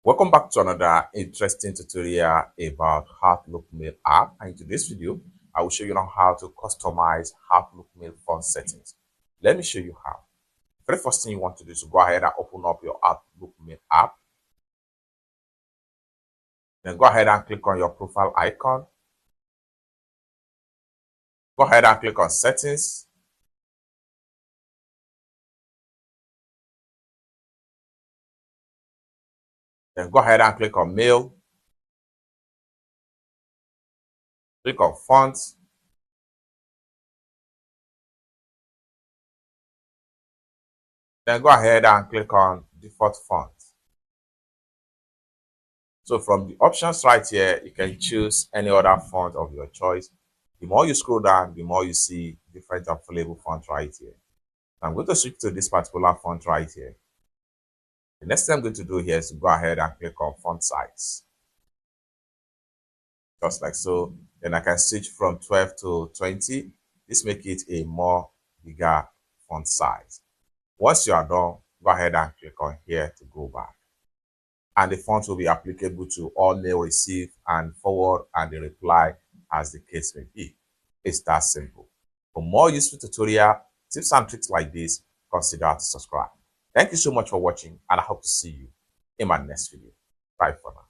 Welcome back to another interesting tutorial about Outlook Mail app. And in today's video, I will show you now how to customize Outlook Mail font settings. Let me show you how. The very first thing you want to do is to go ahead and open up your Outlook Mail app. Then go ahead and click on your profile icon. Go ahead and click on settings. Then go ahead and click on mail. Click on fonts. Then go ahead and click on default font. So from the options right here, you can choose any other font of your choice. The more you scroll down, the more you see different available fonts right here. I'm going to switch to this particular font right here. The next thing I'm going to do here is to go ahead and click on font size. Just like so. Then I can switch from 12 to 20. This makes it a more bigger font size. Once you are done, go ahead and click on here to go back. And the font will be applicable to all mail received and forward and the reply as the case may be. It's that simple. For more useful tutorial, tips and tricks like this, consider to subscribe. Thank you so much for watching and I hope to see you in my next video. Bye for now.